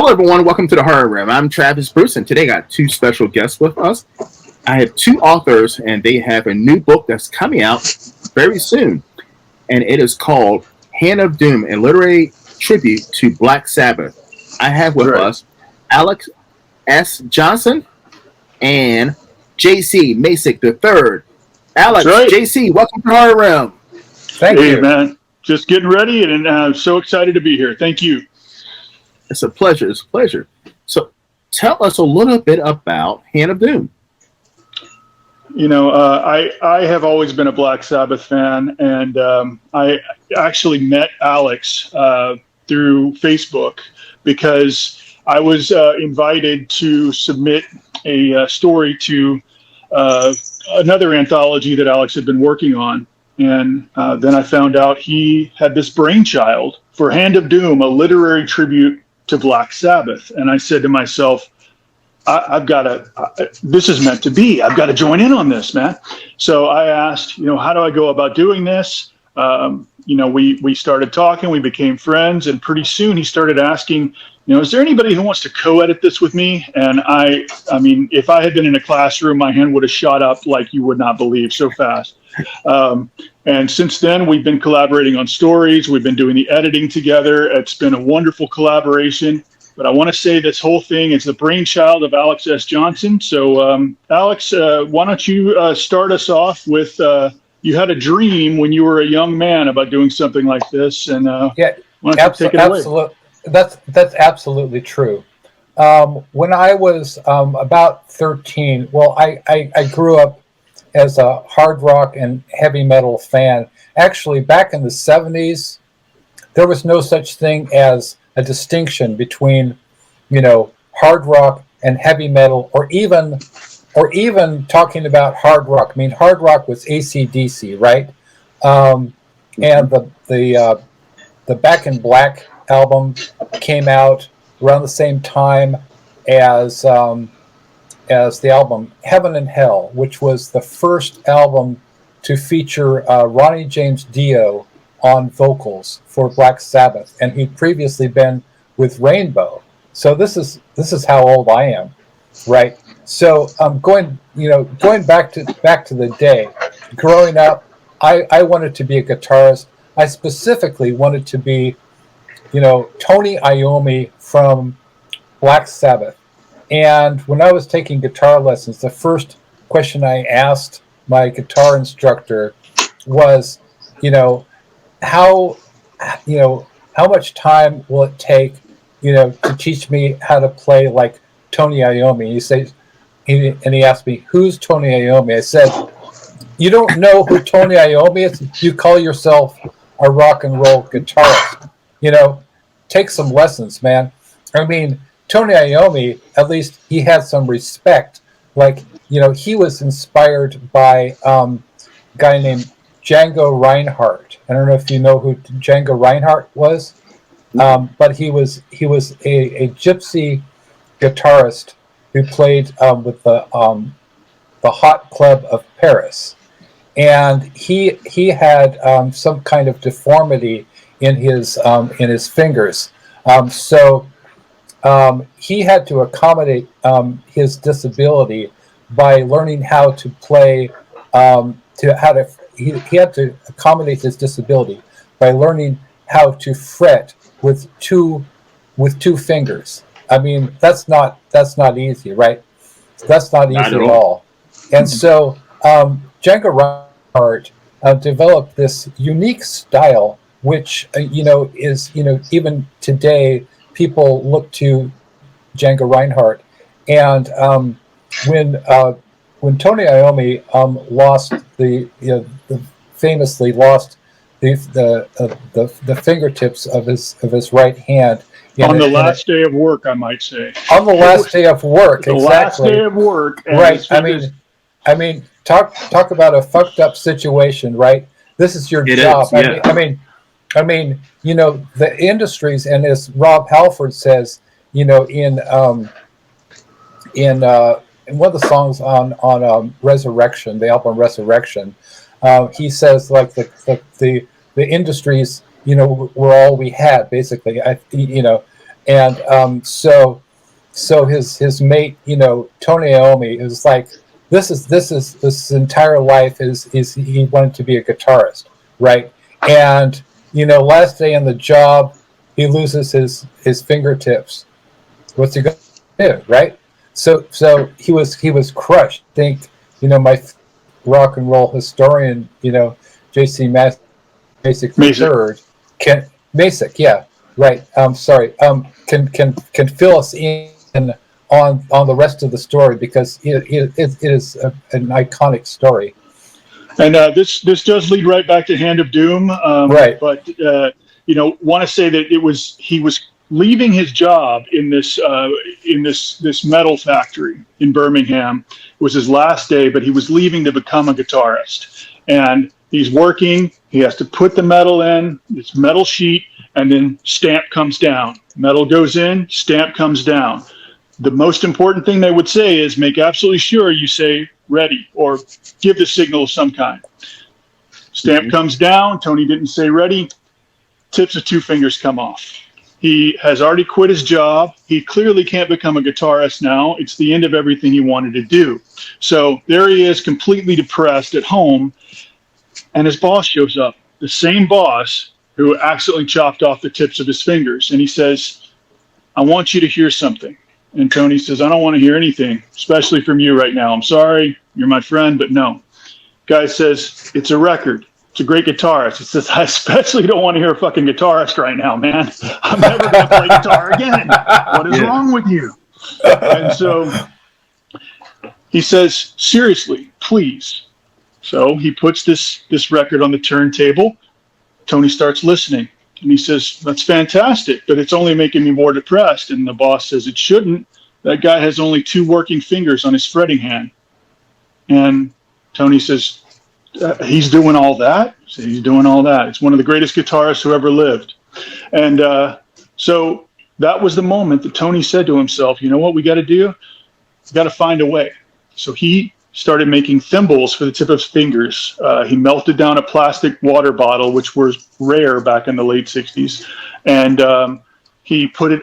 Hello, everyone. Welcome to the Horror Room. I'm Travis Bruce, and today I got two special guests with us. I have two authors, and they have a new book that's coming out very soon, and it is called Hand of Doom, a literary tribute to Black Sabbath. I have with us Alex S. Johnson and J.C. Masick III. Alex, J.C., welcome to the Horror Room. Thank you. Hey, man. Just getting ready, and I'm so excited to be here. Thank you. It's a pleasure. It's a pleasure. So tell us a little bit about Hand of Doom. You know, I have always been a Black Sabbath fan, and I actually met Alex through Facebook because I was invited to submit a story to another anthology that Alex had been working on. And then I found out he had this brainchild for Hand of Doom, a literary tribute to Black Sabbath. And I said to myself, I've got to, this is meant to be. I've got to join in on this, man. So I asked, how do I go about doing this? We started talking, we became friends, and pretty soon he started asking, is there anybody who wants to co-edit this with me? And I mean, if I had been in a classroom, my hand would have shot up like you would not believe, so fast. And since then, we've been collaborating on stories. We've been doing the editing together. It's been a wonderful collaboration. But I want to say this whole thing is the brainchild of Alex S. Johnson. So, Alex, why don't you start us off with you had a dream when you were a young man about doing something like this, and why don't you take it away? That's absolutely true. When I was about 13, well, I grew up as a hard rock and heavy metal fan. Actually, back in the 70s, there was no such thing as a distinction between, hard rock and heavy metal, or even talking about hard rock. I mean, hard rock was AC/DC, right? And the Back in Black album came out around the same time as the album Heaven and Hell, which was the first album to feature Ronnie James Dio on vocals for Black Sabbath, and he'd previously been with Rainbow. So this is how old I am, right? So going back to the day, growing up, I wanted to be a guitarist. I specifically wanted to be, Tony Iommi from Black Sabbath. And when I was taking guitar lessons, the first question I asked my guitar instructor was, how much time will it take, to teach me how to play like Tony Iommi? He asked me, who's Tony Iommi? I said, you don't know who Tony Iommi is? You call yourself a rock and roll guitarist. Take some lessons, man. I mean, Tony Iommi, at least he had some respect. Like, he was inspired by a guy named Django Reinhardt. I don't know if you know who Django Reinhardt was, but he was a gypsy guitarist who played with the Hot Club of Paris, and he had some kind of deformity in his fingers, so he had to accommodate his disability by learning how to play. He had to accommodate his disability by learning how to fret with two fingers. I mean, that's not easy, right? That's not easy at all. And so Django Reinhardt developed this unique style, which is even today people look to Django Reinhardt. And when Tony Iommi famously lost the fingertips of his right hand on the last day of work, I might say. On the last day of work, the exactly. last day of work, right? I mean, talk about a fucked up situation, right? This is your job. Yeah. I mean, the industries, and as Rob Halford says, in one of the songs on Resurrection, the album Resurrection, he says like the industries, were all we had basically. And so his mate, Tony Iommi, is like, this entire life is he wanted to be a guitarist, right? And last day on the job, he loses his fingertips. What's he going to do, right? So he was crushed. I think my rock and roll historian, J.C. Mack, basically third, can Masick, yeah, right. Sorry, can fill us in on the rest of the story, because it is an iconic story. And this does lead right back to Hand of Doom, right? But want to say that he was leaving his job in this metal factory in Birmingham. It was his last day, but he was leaving to become a guitarist. And he's working. He has to put the metal in this metal sheet, and then stamp comes down. Metal goes in, stamp comes down. The most important thing they would say is make absolutely sure you say ready, or give the signal of some kind. Stamp comes down. Tony didn't say ready. Tips of 2 fingers come off. He has already quit his job. He clearly can't become a guitarist now. It's the end of everything he wanted to do. So there he is, completely depressed at home. And his boss shows up, the same boss who accidentally chopped off the tips of his fingers. And he says, I want you to hear something. And Tony says, I don't want to hear anything, especially from you right now. I'm sorry, you're my friend, but no. Guy says, it's a record. It's a great guitarist. He says, I especially don't want to hear a fucking guitarist right now, man. I'm never going to play guitar again. What is wrong with you? And so he says, seriously, please. So he puts this record on the turntable. Tony starts listening. And he says, that's fantastic, but it's only making me more depressed. And the boss says, it shouldn't. That guy has only 2 working fingers on his fretting hand. And Tony says, he's doing all that? So he's doing all that. It's one of the greatest guitarists who ever lived. And so that was the moment that Tony said to himself, you know what we got to do? We got to find a way. So he started making thimbles for the tip of his fingers. He melted down a plastic water bottle, which was rare back in the late 60s. And he put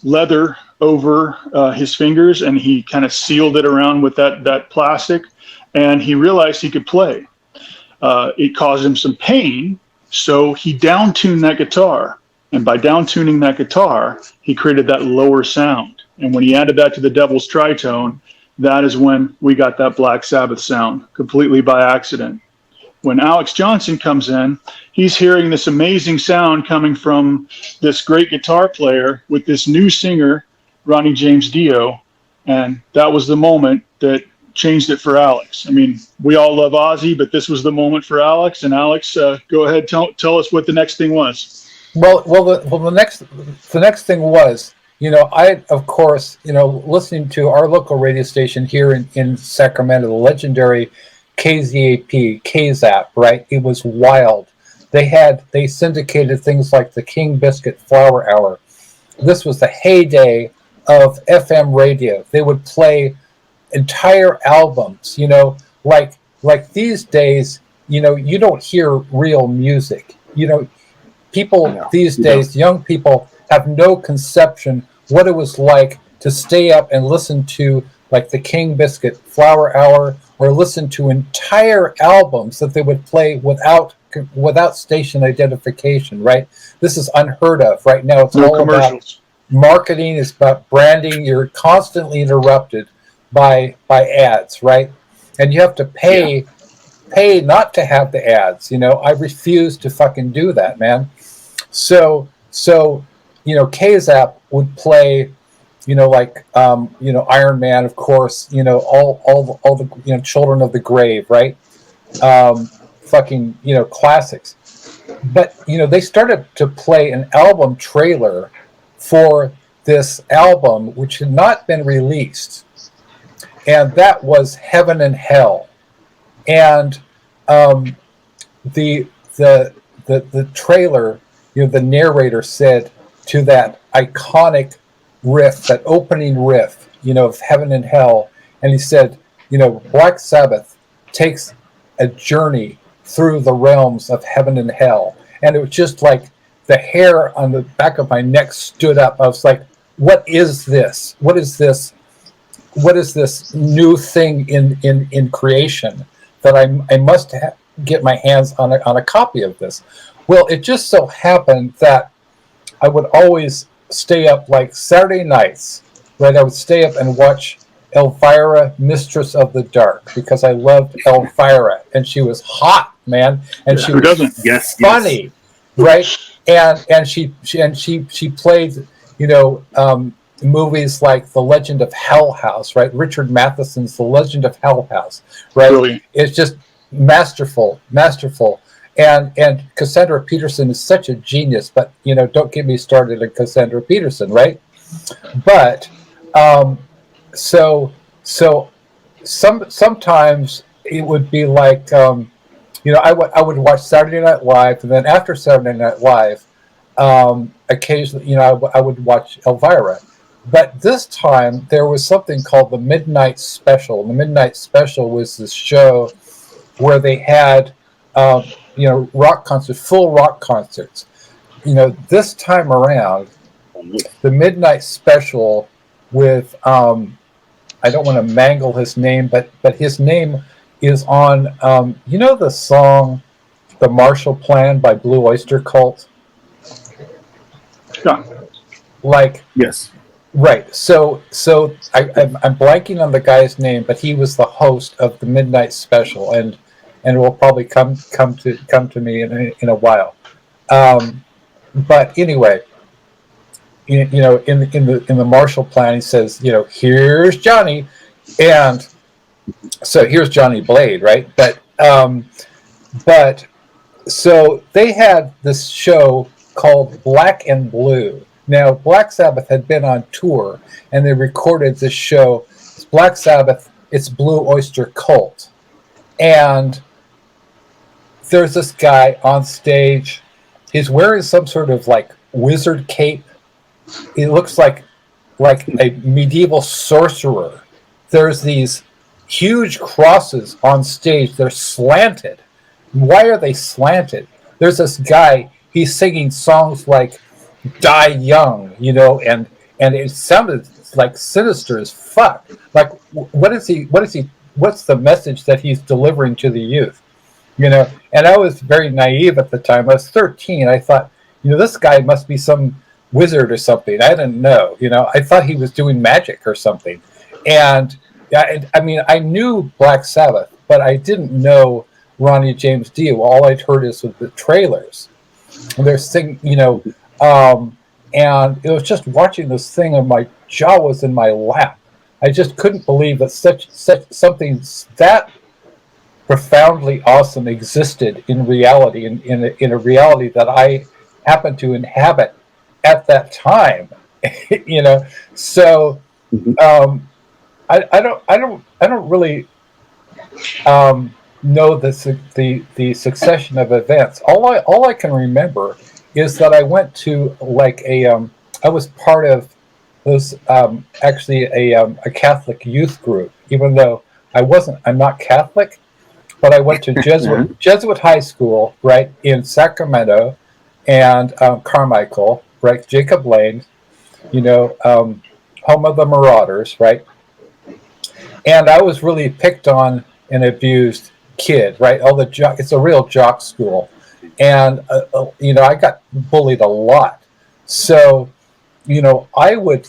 leather over his fingers, and he kind of sealed it around with that plastic. And he realized he could play. It caused him some pain, so he down-tuned that guitar. And by down-tuning that guitar, he created that lower sound. And when he added that to the Devil's Tritone, that is when we got that Black Sabbath sound, completely by accident. When Alex Johnson comes in, he's hearing this amazing sound coming from this great guitar player with this new singer, Ronnie James Dio. And that was the moment that changed it for Alex. I mean, we all love Ozzy, but this was the moment for Alex. And Alex, go ahead, tell us what the next thing was. The next thing was, I, of course, listening to our local radio station here in Sacramento, the legendary KZAP, KZAP, right? It was wild. They syndicated things like the King Biscuit Flower Hour. This was the heyday of FM radio. They would play entire albums, like these days, you don't hear real music. People these days, young people have no conception what it was like to stay up and listen to like the King Biscuit Flower Hour, or listen to entire albums that they would play without station identification, right? This is unheard of right now. It's all about marketing, it's about branding. You're constantly interrupted by ads, right? And you have to pay not to have the ads. I refuse to fucking do that, man. So KZAP would play, Iron Man, of course, all the Children of the Grave, right? Classics. But they started to play an album trailer for this album which had not been released, and that was Heaven and Hell. And the trailer, the narrator said to that iconic riff, that opening riff, of Heaven and Hell, and he said, Black Sabbath takes a journey through the realms of heaven and hell. And it was just like the hair on the back of my neck stood up. I was like, what is this? What is this? What is this new thing in creation that I must get my hands on a copy of this? Well, it just so happened that I would always stay up like Saturday nights, right? I would stay up and watch Elvira, Mistress of the Dark, because I loved Elvira, and she was hot, man, and she was funny, right? And she played, movies like The Legend of Hell House, right? Richard Matheson's The Legend of Hell House, right? Really? It's just masterful. And Cassandra Peterson is such a genius, but don't get me started on Cassandra Peterson, right? But sometimes it would be like I would watch Saturday Night Live, and then after Saturday Night Live, occasionally I would watch Elvira. But this time there was something called the Midnight Special. The Midnight Special was this show where they had rock concerts, full rock concerts. This time around, the Midnight Special with I don't want to mangle his name, but his name is on the song "The Marshall Plan" by Blue Oyster Cult. Yeah. Yes. Right. So I'm blanking on the guy's name, but he was the host of the Midnight Special, and it will probably come to me in a while. But anyway, in the Marshall Plan, he says, here's Johnny, and so here's Johnny Blade, right? But so they had this show called Black and Blue. Now, Black Sabbath had been on tour, and they recorded this show. It's Black Sabbath, it's Blue Oyster Cult. And there's this guy on stage. He's wearing some sort of wizard cape. He looks like a medieval sorcerer. There's these huge crosses on stage. They're slanted. Why are they slanted? There's this guy, he's singing songs like Die Young, and it sounded like sinister as fuck. What's the message that he's delivering to the youth? And I was very naive at the time. I was 13. I thought, this guy must be some wizard or something. I didn't know. I thought he was doing magic or something. And I knew Black Sabbath, but I didn't know Ronnie James Dio. All I'd heard is with the trailers. And they're singing, and it was just watching this thing, and my jaw was in my lap. I just couldn't believe that such something that profoundly awesome existed in reality, in a reality that I happened to inhabit at that time. So I don't really know the succession of events. All I can remember is that I went to I was part of those actually a Catholic youth group, even though I'm not Catholic, but I went to Jesuit high school, right, in Sacramento and Carmichael, right, Jacob Lane, home of the Marauders, right, and I was really picked on and abused kid, right? It's a real jock school, and I got bullied a lot. So, I would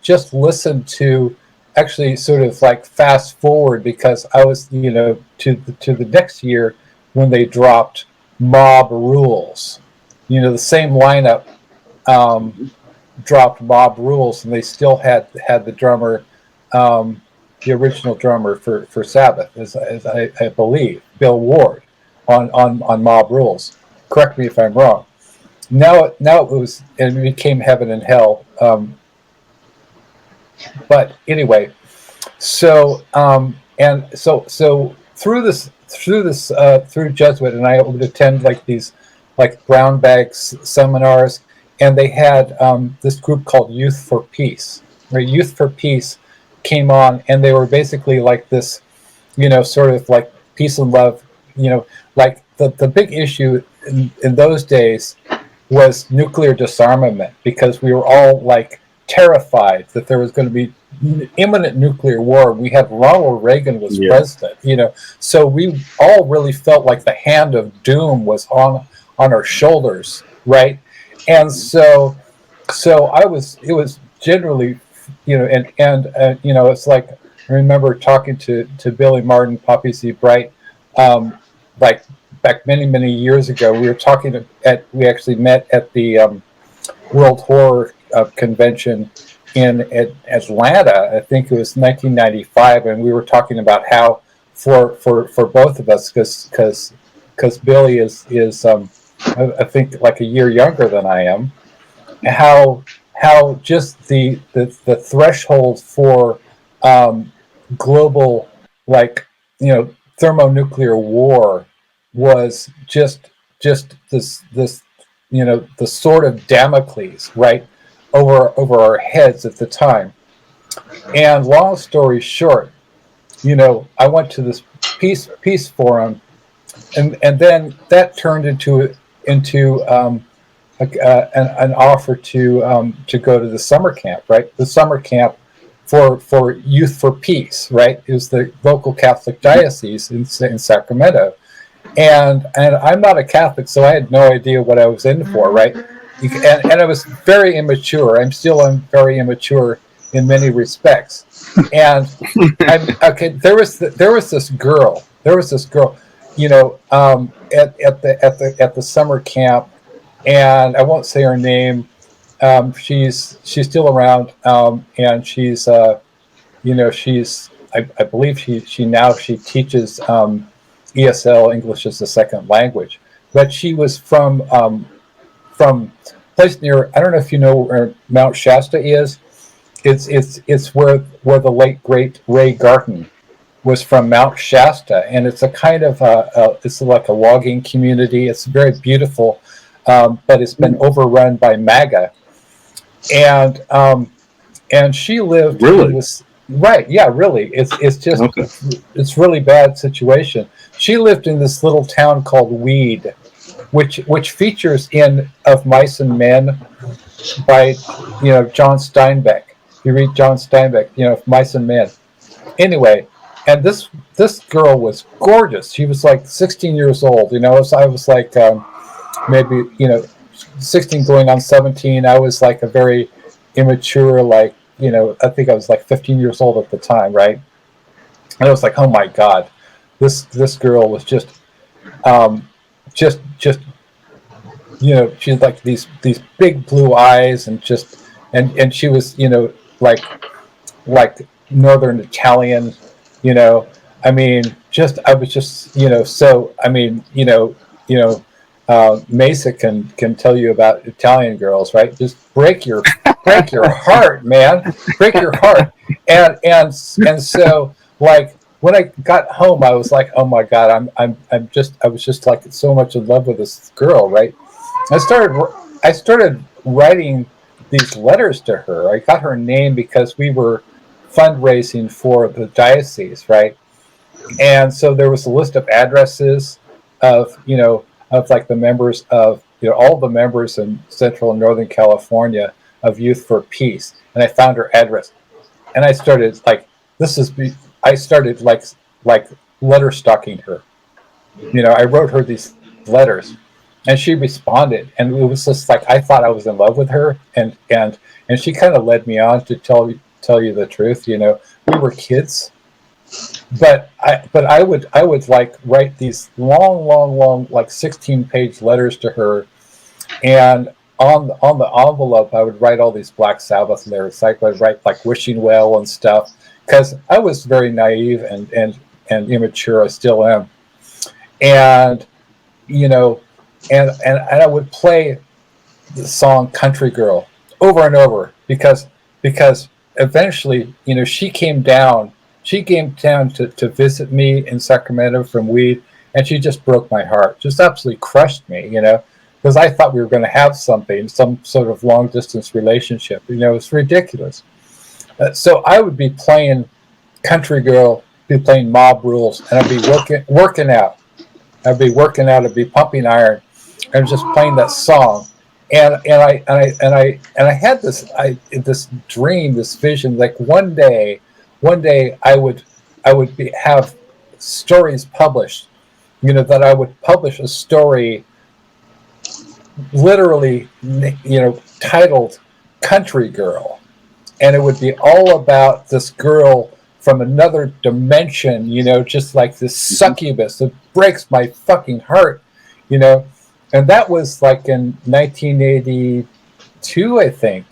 just listen to, actually sort of fast forward, because I was to the next year when they dropped Mob Rules. The same lineup dropped Mob Rules, and they still had the drummer. The original drummer for Sabbath, as I believe, Bill Ward, on Mob Rules. Correct me if I'm wrong. Now it became Heaven and Hell. But anyway, so through Jesuit, and I would attend these brown bag seminars, and they had this group called Youth for Peace. Right? Youth for Peace came on, and they were basically this, sort of peace and love. The big issue in those days was nuclear disarmament, because we were all like terrified that there was going to be imminent nuclear war. We had Ronald Reagan was president, you know, so we all really felt like the hand of doom was on our shoulders, right? And so it was generally, you know, and you know, it's like, I remember talking to Billy Martin, Poppy Z. Bright, like back many years ago. We were talking we actually met at the World Horror Convention in Atlanta. I think it was 1995, and we were talking about how for both of us, because Billy is I think like a year younger than I am, how just the threshold for global, like, you know, thermonuclear war was just this you know, the sword of Damocles, right, over our heads at the time. And long story short, you know, I went to this peace forum, and then that turned into an offer to go to the summer camp, right? The summer camp for Youth for Peace, right? It was the local Catholic diocese in Sacramento, and I'm not a Catholic, so I had no idea what I was in for, right? And I was very immature. I'm very immature in many respects. And there was this girl, you know, at the summer camp, and I won't say her name. She's still around, and she's you know, I believe she teaches ESL, English as a second language, but she was from place near, I don't know if you know where Mount Shasta is. It's where the late great Ray Garton was from, Mount Shasta, and it's a kind of it's like a logging community. It's very beautiful, but it's been overrun by MAGA, and she lived in this, right? Yeah, really. It's just it's really bad situation. She lived in this little town called Weed, which features in Of Mice and Men by, you know, John Steinbeck. You read John Steinbeck, you know, Of Mice and Men. Anyway, and this girl was gorgeous. She was like 16 years old. You know, so I was like maybe, you know, 16 going on 17. I was like a very immature, like, you know, I think I was like 15 years old at the time, right? And I was like, oh my God, this girl was just you know, she had like these big blue eyes, and just and she was, you know, like Northern Italian, you know. I mean, I was just, you know, so I mean, you know, Mesa can tell you about Italian girls, right? Just break your heart, man, break your heart. And so, like, when I got home, I was like, oh my God, I was just like so much in love with this girl, right? I started writing these letters to her. I got her name because we were fundraising for the diocese, right? And so there was a list of addresses of, you know, of like the members of, you know, all the members in Central and Northern California of Youth for Peace. And I found her address, and I started like, like letter stalking her. You know, I wrote her these letters, and she responded, and it was just like, I thought I was in love with her, and she kind of led me on to tell you the truth. You know, we were kids, but I would like write these long like 16-page letters to her, and on the envelope I would write all these Black Sabbath lyrics. Like, I would write like wishing well and stuff, because I was very naive and immature. I still am, and you know. And I would play the song "Country Girl" over and over, because eventually, you know, she came down to visit me in Sacramento from Weed, and she just broke my heart, just absolutely crushed me, you know, because I thought we were going to have some sort of long distance relationship. You know, it's ridiculous. So I would be playing "Country Girl," be playing "Mob Rules," and I'd be working out. I'd be pumping iron. I was just playing that song, I had this dream, this vision, like one day I would have stories published, that I would publish a story literally, titled Country Girl, and it would be all about this girl from another dimension, just like this succubus that breaks my fucking heart, and that was like in 1982, I think.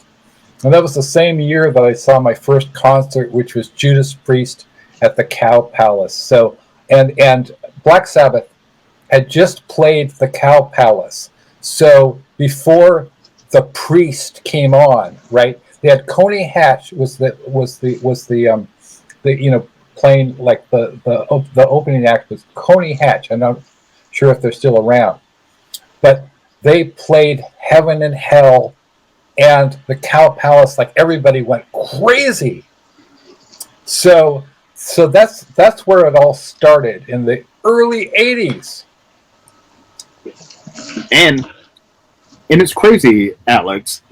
And that was the same year that I saw my first concert, which was Judas Priest at the Cow Palace. So, and Black Sabbath had just played the Cow Palace. So before the Priest came on, right? They had Coney Hatch was the playing, like the opening act was Coney Hatch. I'm not sure if they're still around, but they played Heaven and Hell and the Cow Palace, like everybody went crazy. So that's where it all started in the early 80s. And it's crazy, Alex.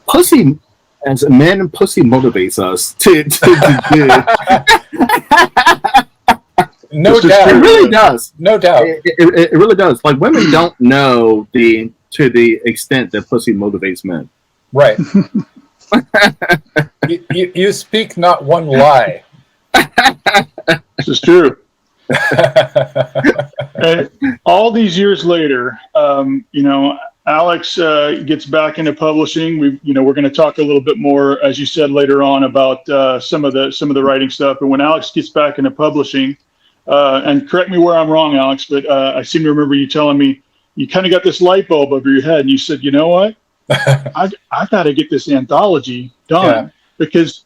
Pussy, as a man, pussy motivates us to do. No doubt. It really does. No doubt. It really does. Like, women don't know to the extent that pussy motivates men. Right. you speak not one lie. This is true. And all these years later, Alex gets back into publishing. We're going to talk a little bit more, as you said, later on about some of the writing stuff. And when Alex gets back into publishing, and correct me where I'm wrong, Alex, but I seem to remember you telling me you kind of got this light bulb over your head, and you said, you know what, I got to get this anthology done, because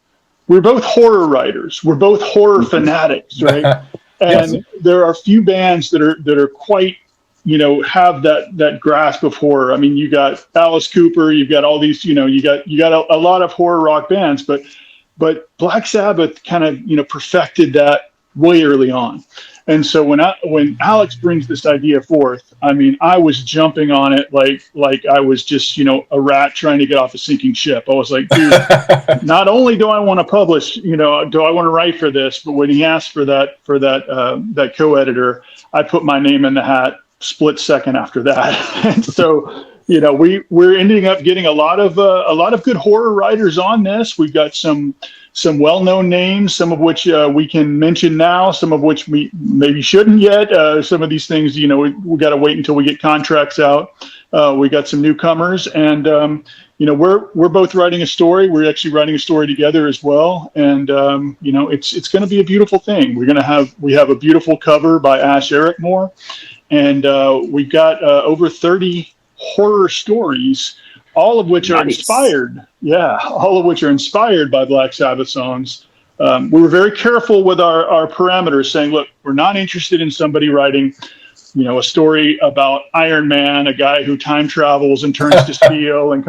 we're both horror writers, we're both horror fanatics, right? And yes, there are few bands that are quite, have that grasp of horror. I mean, you got Alice Cooper, you've got all these, you got a lot of horror rock bands, but Black Sabbath kind of, perfected that way early on. And so when Alex brings this idea forth, I mean, I was jumping on it like I was just, a rat trying to get off a sinking ship. I was like, dude, not only do I want to publish, do I want to write for this, but when he asked for that co-editor, I put my name in the hat split second after that. And so, we're ending up getting a lot of good horror writers on this. We've got some well-known names, some of which we can mention now, some of which we maybe shouldn't yet. Some of these things, we got to wait until we get contracts out. We got some newcomers, and we're both writing a story. We're actually writing a story together as well, and it's going to be a beautiful thing. We have a beautiful cover by Ash Erickmore, and we've got over 30 horror stories, all of which are inspired. Yeah, all of which are inspired by Black Sabbath songs. We were very careful with our parameters, saying, look, we're not interested in somebody writing, a story about Iron Man, a guy who time travels and turns to steel, and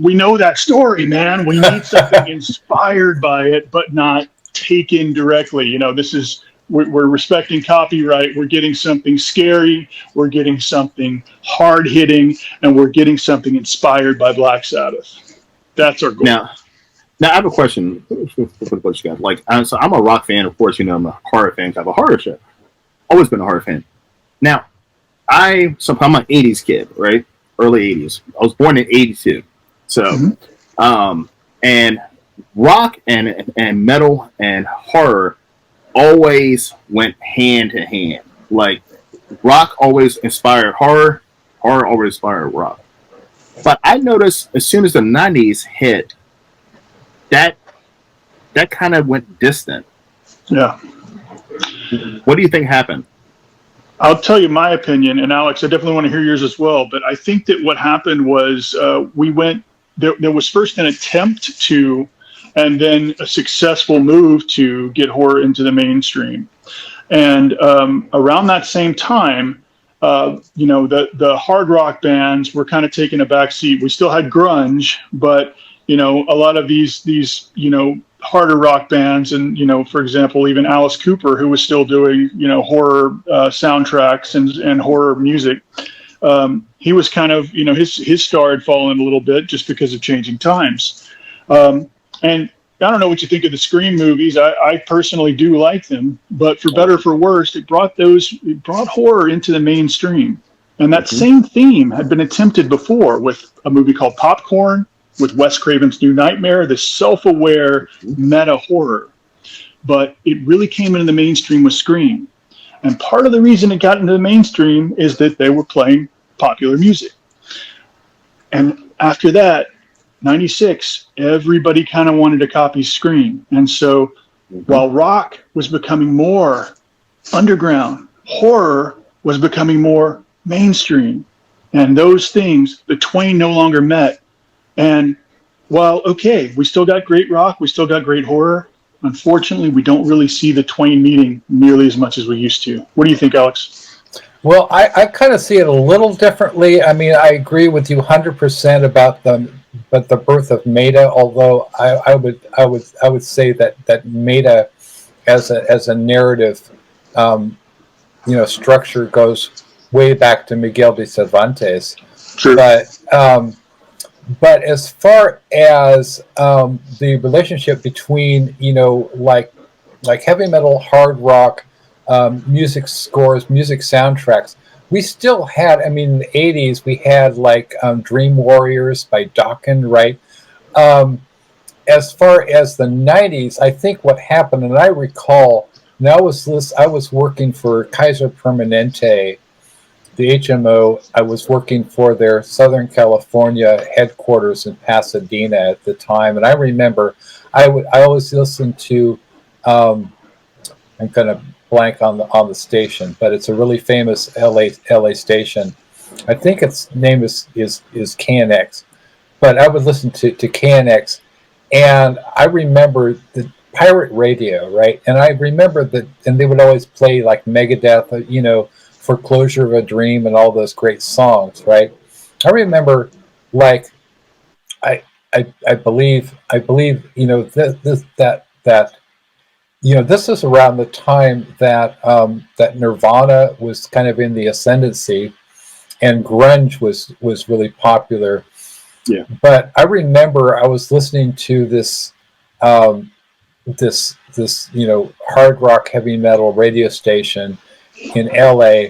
we know that story, man. We need something inspired by it, but not taken directly. We're respecting copyright. We're getting something scary. We're getting something hard hitting, and we're getting something inspired by Black Sabbath. That's our goal. Now I have a question for the bunch of guys. So I'm a rock fan, of course. I'm a horror fan. I have a horror show. Always been a horror fan. Now, I'm an '80s kid, right? Early '80s. I was born in '82. So, and rock and metal and horror always went hand to hand. Like, rock always inspired horror, horror always inspired rock. But I noticed as soon as the '90s hit, that kind of went distant. Yeah. What do you think happened? I'll tell you my opinion, and Alex, I definitely want to hear yours as well. But I think that what happened was there was first an attempt to, and then a successful move to get horror into the mainstream. And around that same time, the hard rock bands were kind of taking a back seat. We still had grunge, but a lot of these harder rock bands, and for example, even Alice Cooper, who was still doing horror soundtracks and horror music, he was kind of, his star had fallen a little bit just because of changing times. And I don't know what you think of the Scream movies. I personally do like them, but for better or for worse, it brought horror into the mainstream. And that same theme had been attempted before with a movie called Popcorn, with Wes Craven's New Nightmare, this self-aware meta horror. But it really came into the mainstream with Scream. And part of the reason it got into the mainstream is that they were playing popular music. And after that, 96, everybody kind of wanted to copy Scream. And so while rock was becoming more underground, horror was becoming more mainstream. And those things, the twain no longer met. And while, okay, we still got great rock, we still got great horror, unfortunately, we don't really see the twain meeting nearly as much as we used to. What do you think, Alex? Well, I kind of see it a little differently. I mean, I agree with you 100% about the birth of Meta. Although I would say that Meta as a narrative, structure goes way back to Miguel de Cervantes. True. But as far as the relationship between, like heavy metal, hard rock, music scores, music soundtracks, we still had, in the 80s, we had like Dream Warriors by Dokken, right? As far as the 90s, I think what happened, and I recall, and I was working for Kaiser Permanente, the HMO. I was working for their Southern California headquarters in Pasadena at the time, and I remember I always listened to. I'm going to blank on the station, but it's a really famous LA station. I think its name is KNX, but I would listen to KNX, and I remember the pirate radio, right? And I remember that, and they would always play like Megadeth, Foreclosure of a Dream and all those great songs, right? I remember, like, I believe, this is around the time that that Nirvana was kind of in the ascendancy, and grunge was really popular. Yeah. But I remember I was listening to this hard rock heavy metal radio station in LA,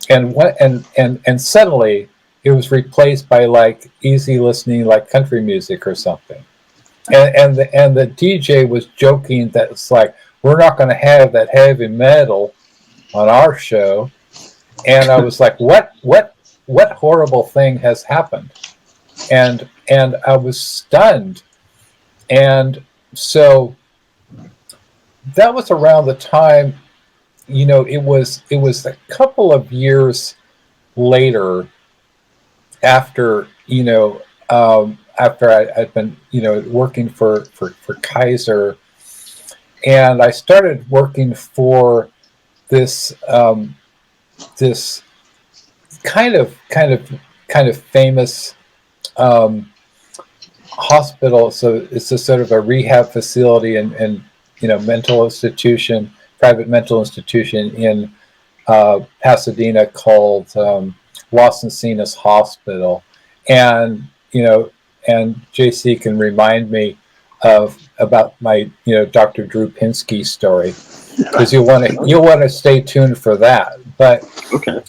and suddenly it was replaced by like easy listening, like country music or something, and the DJ was joking that it's like, we're not going to have that heavy metal on our show, and I was like, what horrible thing has happened? And I was stunned, and so that was around the time. It was a couple of years later, after I'd been working for Kaiser, and I started working for this this kind of famous hospital. So it's a sort of a rehab facility and mental institution. Private mental institution in Pasadena called Los Encinas Hospital, and JC can remind me about my Dr. Drew Pinsky story, because you'll want to stay tuned for that. But okay.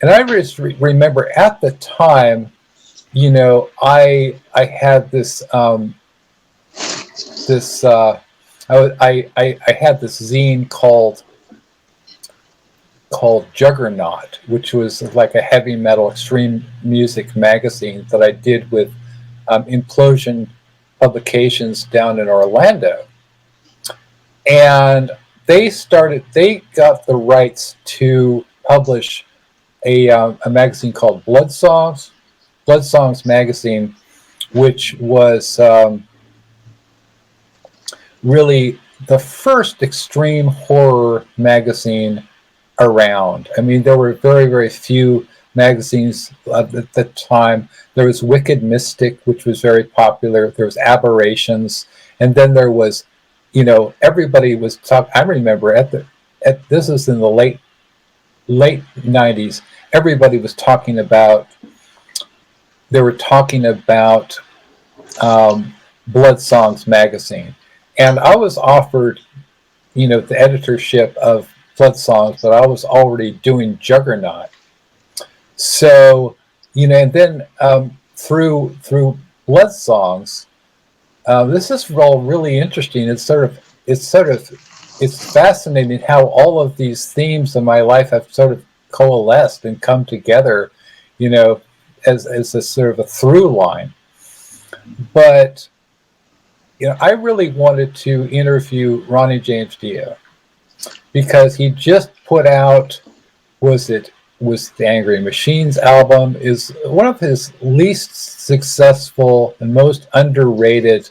And I just remember at the time, I had this I had this zine called Juggernaut, which was like a heavy metal extreme music magazine that I did with Implosion Publications down in Orlando, and they got the rights to publish a magazine called Blood Songs magazine, which was really the first extreme horror magazine around. There were very, very few magazines at the time. There was Wicked Mystic, which was very popular. There was Aberrations, and then there was, everybody was talking. I remember this is in the late late 90s, everybody was talking about, they were talking about Blood Songs magazine. And I was offered, the editorship of Blood Songs, but I was already doing Juggernaut. So, and then through Blood Songs, this is all really interesting. It's fascinating how all of these themes in my life have sort of coalesced and come together, as a sort of a through line. But I really wanted to interview Ronnie James Dio because he just put out, was the Angry Machines album, is one of his least successful and most underrated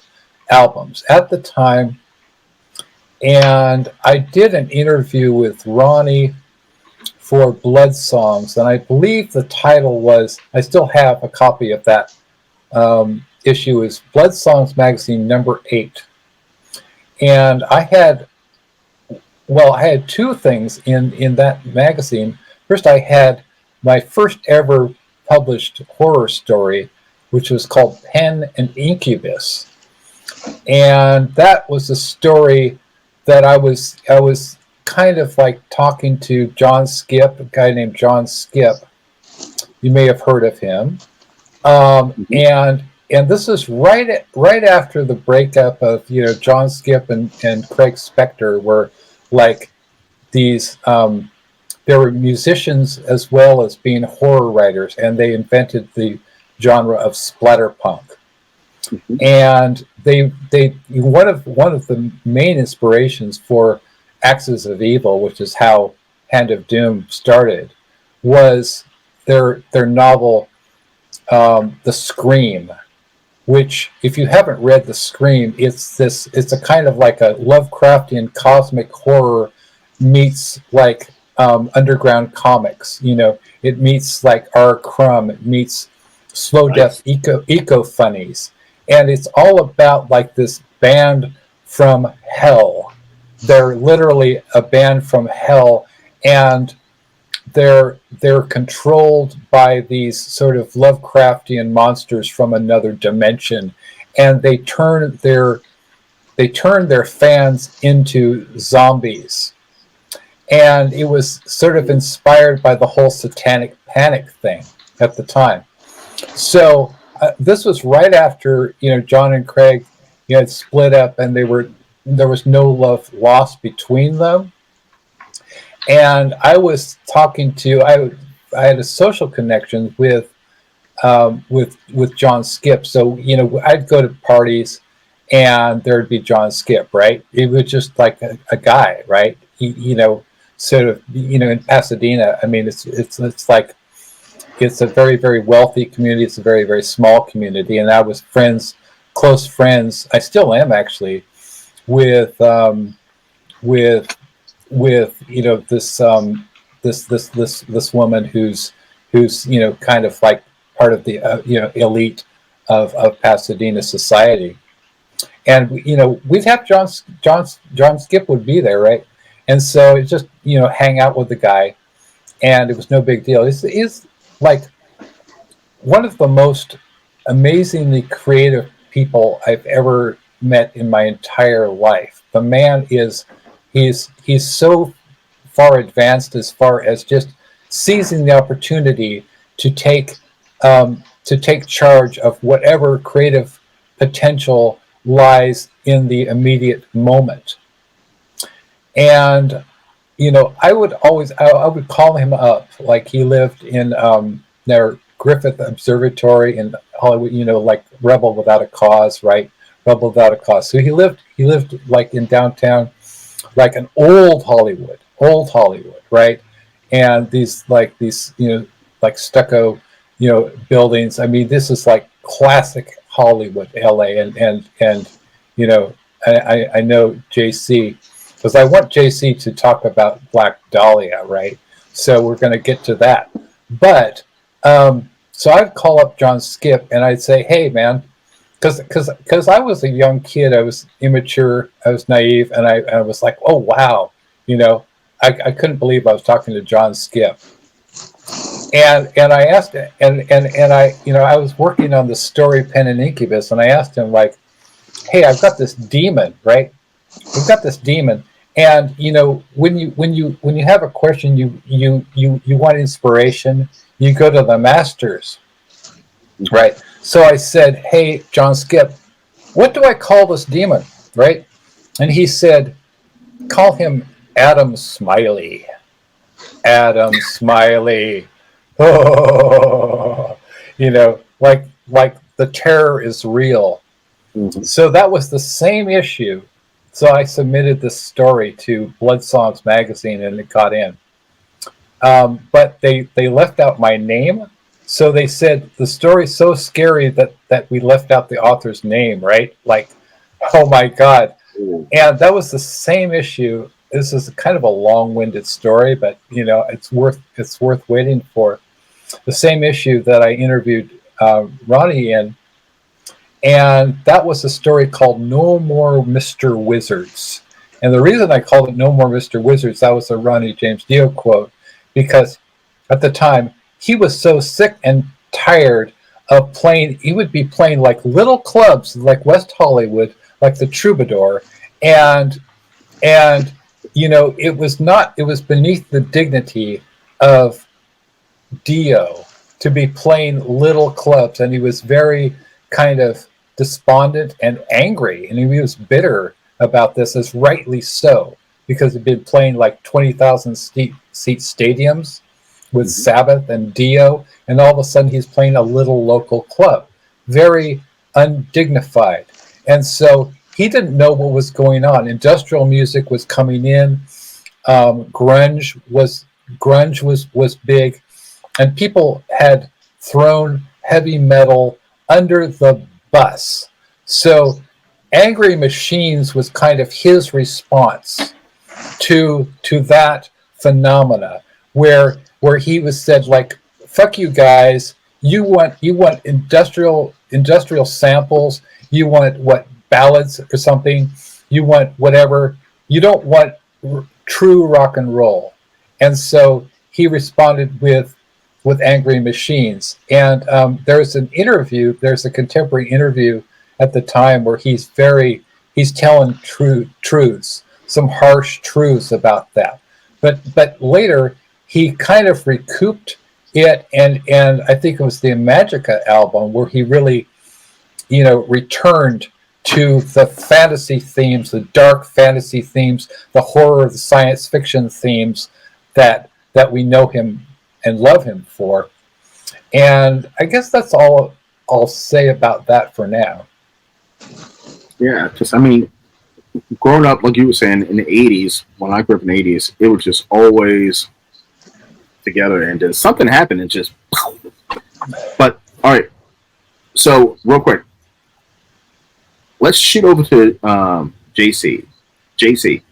albums at the time. And I did an interview with Ronnie for Blood Songs, and I believe the title was, I still have a copy of that issue, is Blood Songs Magazine number 8. And I had two things in that magazine. First, I had my first ever published horror story, which was called Pen and Incubus. And that was a story that I was kind of like talking to John Skip, a guy named John Skip. You may have heard of him. And this is right after the breakup of John Skip and Craig Spector were like these. They were musicians as well as being horror writers, and they invented the genre of splatterpunk. Mm-hmm. And they one of the main inspirations for Axis of Evil, which is how Hand of Doom started, was their novel The Scream, which, if you haven't read The Scream, it's a kind of like a Lovecraftian cosmic horror meets like underground comics. It meets like R. Crumb, it meets slow death eco funnies, and it's all about like this band from hell. They're literally a band from hell, and they're controlled by these sort of Lovecraftian monsters from another dimension, and they turn their fans into zombies. And it was sort of inspired by the whole satanic panic thing at the time. So this was right after John and Craig had split up, and there was no love lost between them. And I was talking to, I had a social connection with John Skip. So I'd go to parties, and there'd be John Skip, right? It was just like a guy, right? He, sort of in Pasadena. I mean, it's like it's a very, very wealthy community. It's a very, very small community, and I was close friends. I still am actually with this woman who's kind of like part of the elite of Pasadena society, and we'd have John Skip would be there, right? And so it just hang out with the guy, and it was no big deal. It's like one of the most amazingly creative people I've ever met in my entire life. The man he's so far advanced as far as just seizing the opportunity to take charge of whatever creative potential lies in the immediate moment. And I would call him up, like he lived in their Griffith Observatory in Hollywood, like Rebel Without a Cause, right? Rebel Without a Cause. So he lived like in downtown, like an old Hollywood, right? And these like stucco, buildings. I mean, this is like classic Hollywood, LA, and I know JC, because I want JC to talk about Black Dahlia, right? So we're going to get to that. But so I'd call up John Skip and I'd say, hey, man, because I was a young kid, I was immature, I was naive, and I was like, oh, wow, I couldn't believe I was talking to John Skip. And I asked, and I, I was working on the story Pen and Incubus, and I asked him, like, hey, I've got this demon, right? We've got this demon, and when you have a question, you want inspiration, you go to the masters, right? So I said, hey, John Skip, what do I call this demon, right? And he said, call him Adam Smiley. Adam Smiley. Oh, like the terror is real. Mm-hmm. So that was the same issue. So I submitted this story to Blood Songs magazine, and it got in. But they left out my name. So they said the story's so scary that we left out the author's name, right? Like, oh my God. Ooh. And that was the same issue. This is kind of a long-winded story, but it's worth waiting for. The same issue that I interviewed Ronnie in, and that was a story called No More Mr. Wizards. And the reason I called it No More Mr. Wizards, that was a Ronnie James Dio quote, because at the time he was so sick and tired of playing. He would be playing like little clubs like West Hollywood, like the Troubadour, and it was beneath the dignity of Dio to be playing little clubs, and he was very kind of despondent and angry, and he was bitter about this, as rightly so, because he'd been playing like 20,000 seat stadiums with Sabbath and Dio, and all of a sudden he's playing a little local club, very undignified. And so he didn't know what was going on. Industrial music was coming in, grunge was big, and people had thrown heavy metal under the bus. So Angry Machines was kind of his response to that phenomena, where he was said, like, fuck you guys, you want industrial samples, you want what, ballads or something, you want whatever, you don't want true rock and roll. And so he responded with Angry Machines. And there's a contemporary interview at the time where he's telling truths, some harsh truths about that. But later he kind of recouped it, and I think it was the Magica album where he really, returned to the fantasy themes, the dark fantasy themes, the horror, the science fiction themes that we know him and love him for. And I guess that's all I'll say about that for now. Yeah, growing up, like you were saying, in the 80s, when I grew up in the 80s, it was just always together, and then something happened and just... But, all right, so real quick, let's shoot over to JC. JC,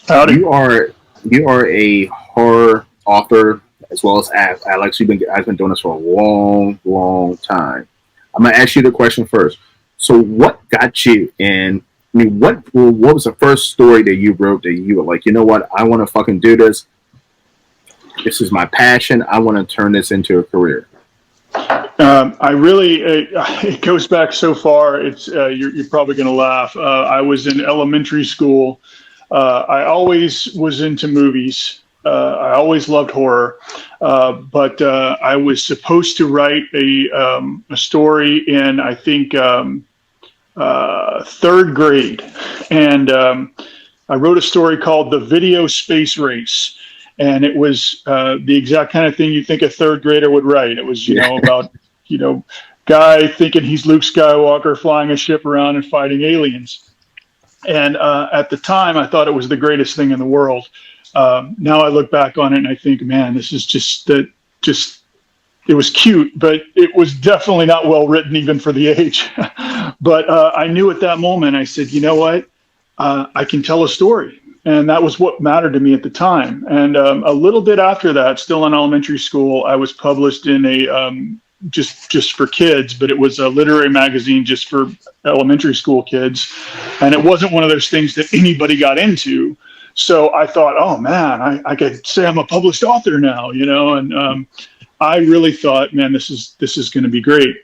howdy. You are a horror author, as well as Alex. I've been doing this for a long, long time. I'm gonna ask you the question first. So, what got you in? I mean, what was the first story that you wrote that you were like, you know what, I want to fucking do this. This is my passion. I want to turn this into a career. It goes back so far. It's you're probably going to laugh. I was in elementary school. I always was into movies. I always loved horror, but I was supposed to write a story in, I think, third grade, and I wrote a story called "The Video Space Race." And it was the exact kind of thing you think a third grader would write. It was, about, guy thinking he's Luke Skywalker flying a ship around and fighting aliens. And at the time, I thought it was the greatest thing in the world. Now I look back on it and I think, man, this is it was cute, but it was definitely not well written even for the age. But I knew at that moment, I said, you know what? I can tell a story. And that was what mattered to me at the time. And a little bit after that, still in elementary school, I was published in a just for kids, but it was a literary magazine just for elementary school kids. And it wasn't one of those things that anybody got into. So I thought, oh man, I could say I'm a published author now, and I really thought, man, this is going to be great.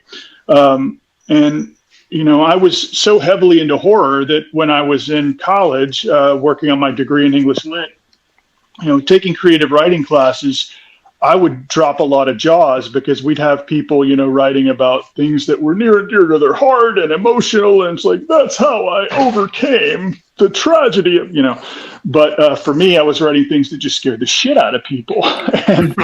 And I was so heavily into horror that when I was in college, working on my degree in English Lit, taking creative writing classes, I would drop a lot of jaws because we'd have people, writing about things that were near and dear to their heart and emotional. And it's like, that's how I overcame the tragedy of, But for me, I was writing things that just scared the shit out of people. And,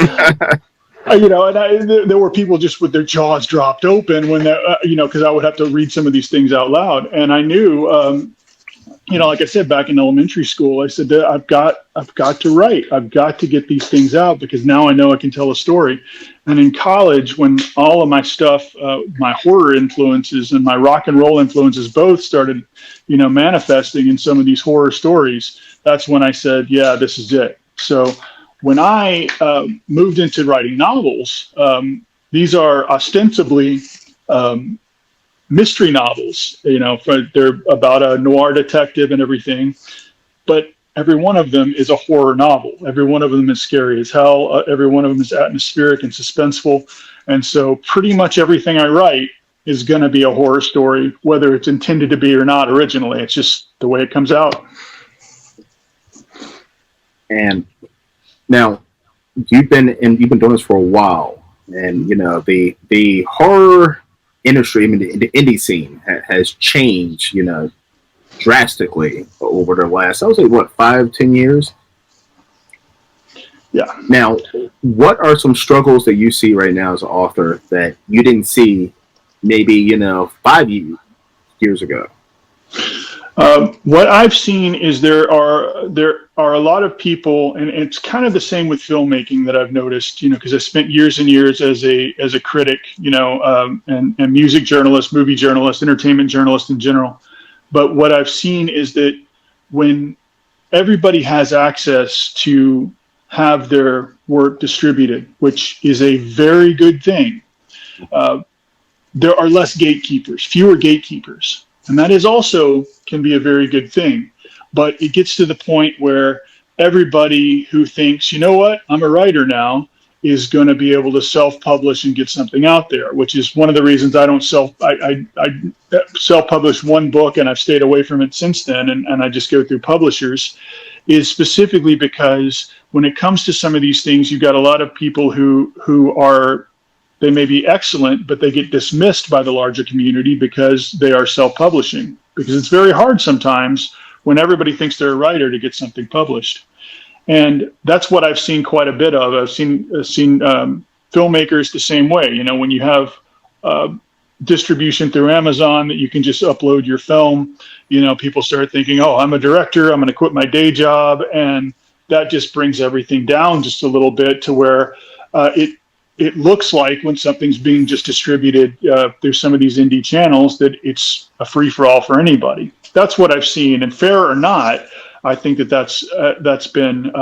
there were people just with their jaws dropped open when because I would have to read some of these things out loud. And I knew, like I said, back in elementary school, I said that I've got to write. I've got to get these things out because now I know I can tell a story. And in college, when all of my stuff, my horror influences and my rock and roll influences both started, manifesting in some of these horror stories, that's when I said, yeah, this is it. So when I moved into writing novels, these are ostensibly mystery novels, they're about a noir detective and everything, but every one of them is a horror novel. Every one of them is scary as hell. Every one of them is atmospheric and suspenseful. And so pretty much everything I write is going to be a horror story, whether it's intended to be or not originally. It's just the way it comes out. And now you've been doing this for a while, and the horror industry, the indie scene has changed, drastically over the last, I would say, 5-10 years. Yeah. Now, what are some struggles that you see right now as an author that you didn't see maybe 5 years ago? What I've seen is there are a lot of people, and it's kind of the same with filmmaking that I've noticed, because I spent years and years as a critic, and music journalist, movie journalist, entertainment journalist in general. But what I've seen is that when everybody has access to have their work distributed, which is a very good thing, there are less gatekeepers, fewer gatekeepers. And that is also can be a very good thing. But it gets to the point where everybody who thinks, I'm a writer now, is going to be able to self-publish and get something out there, which is one of the reasons I don't I self-published one book and I've stayed away from it since then. And I just go through publishers, is specifically because when it comes to some of these things, you've got a lot of people who are, they may be excellent, but they get dismissed by the larger community because they are self-publishing. Because it's very hard sometimes when everybody thinks they're a writer to get something published. And that's what I've seen quite a bit of. I've seen filmmakers the same way. When you have distribution through Amazon that you can just upload your film, people start thinking, oh, I'm a director, I'm going to quit my day job. And that just brings everything down just a little bit to where it looks like when something's being just distributed through some of these indie channels that it's a free-for-all for anybody. That's what I've seen. And fair or not, I think that's been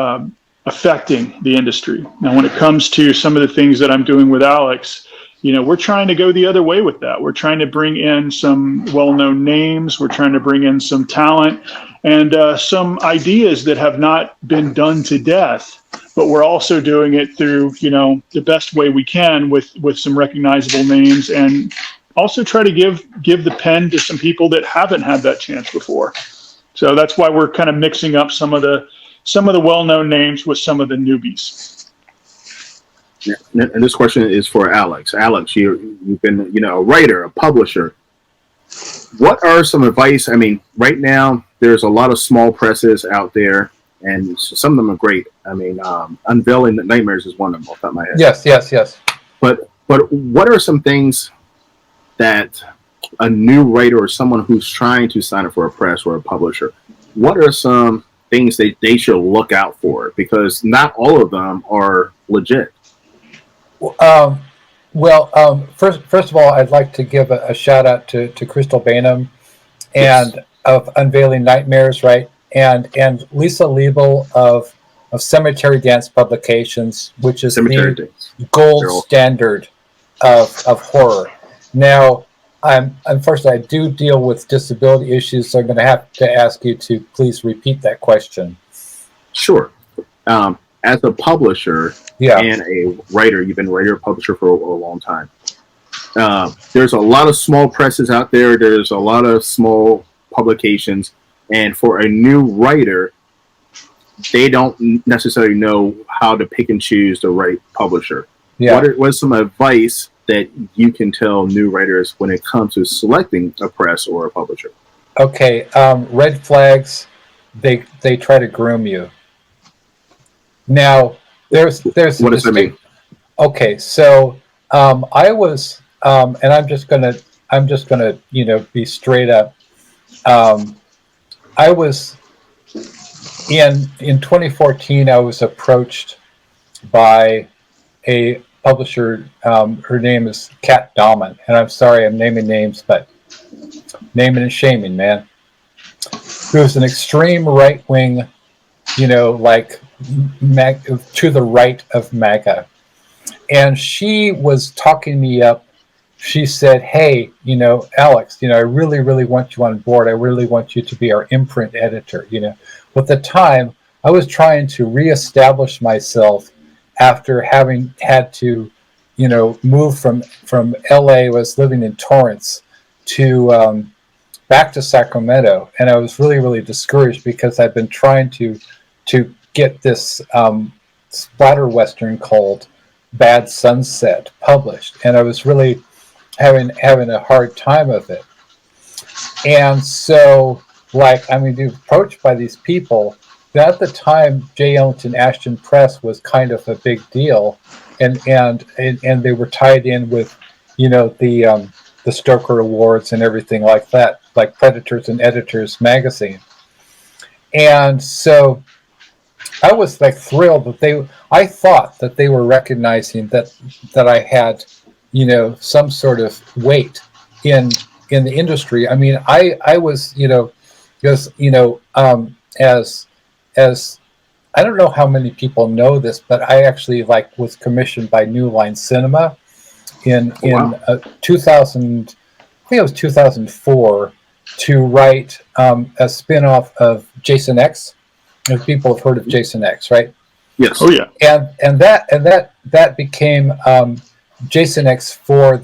affecting the industry. Now, when it comes to some of the things that I'm doing with Alex, we're trying to go the other way with that. We're trying to bring in some well-known names. We're trying to bring in some talent and some ideas that have not been done to death. But we're also doing it through, the best way we can with some recognizable names, and also try to give the pen to some people that haven't had that chance before. So that's why we're kind of mixing up some of the well-known names with some of the newbies. Yeah. And this question is for Alex. Alex, you've been, a writer, a publisher. What are some advice? I mean, right now there's a lot of small presses out there, and some of them are great. I mean, Unveiling the Nightmares is one of them off the top of my head. Yes. But what are some things that a new writer or someone who's trying to sign up for a press or a publisher, what are some things that they should look out for? Because not all of them are legit. First of all, I'd like to give a shout out to Crystal Bainham and Yes. of Unveiling Nightmares, right? And Lisa Liebel of Cemetery Dance Publications, which is Cemetery the Dance. gold standard of horror. Now, unfortunately, I do deal with disability issues, so I'm going to have to ask you to please repeat that question. Sure. As a publisher Yeah. and a writer, you've been a writer publisher for a long time. There's a lot of small presses out there. There's a lot of small publications. And for a new writer, they don't necessarily know how to pick and choose the right publisher. Yeah. What's some advice that you can tell new writers when it comes to selecting a press or a publisher? Okay. Red flags. They try to groom you. Now, there's What does that mean? Okay, so I was, and I'm just gonna be straight up. I was in 2014. I was approached by a publisher. Her name is Kat Dahman, and I'm sorry I'm naming names, but naming and shaming, man. Who's an extreme right wing, like to the right of MAGA. And she was talking me up. She said, hey, Alex, I really, really want you on board. I really want you to be our imprint editor. At the time, I was trying to reestablish myself after having had to, move from LA. I was living in Torrance to back to Sacramento. And I was really, really discouraged because I've been trying to get this splatter Western called Bad Sunset published, and I was really having a hard time of it. And so, being approached by these people. At the time, J. Ellington Ashton Press was kind of a big deal, and they were tied in with, the Stoker Awards and everything like that, like Predators and Editors magazine. And so I was thrilled that I thought that they were recognizing that I had, some sort of weight in the industry. I mean, I was, because, as I don't know how many people know this, but I actually was commissioned by New Line Cinema in 2000, I think it was 2004, to write a spin-off of Jason X. If people have heard of Jason X, right? Yes. Oh yeah. And that became Jason X4.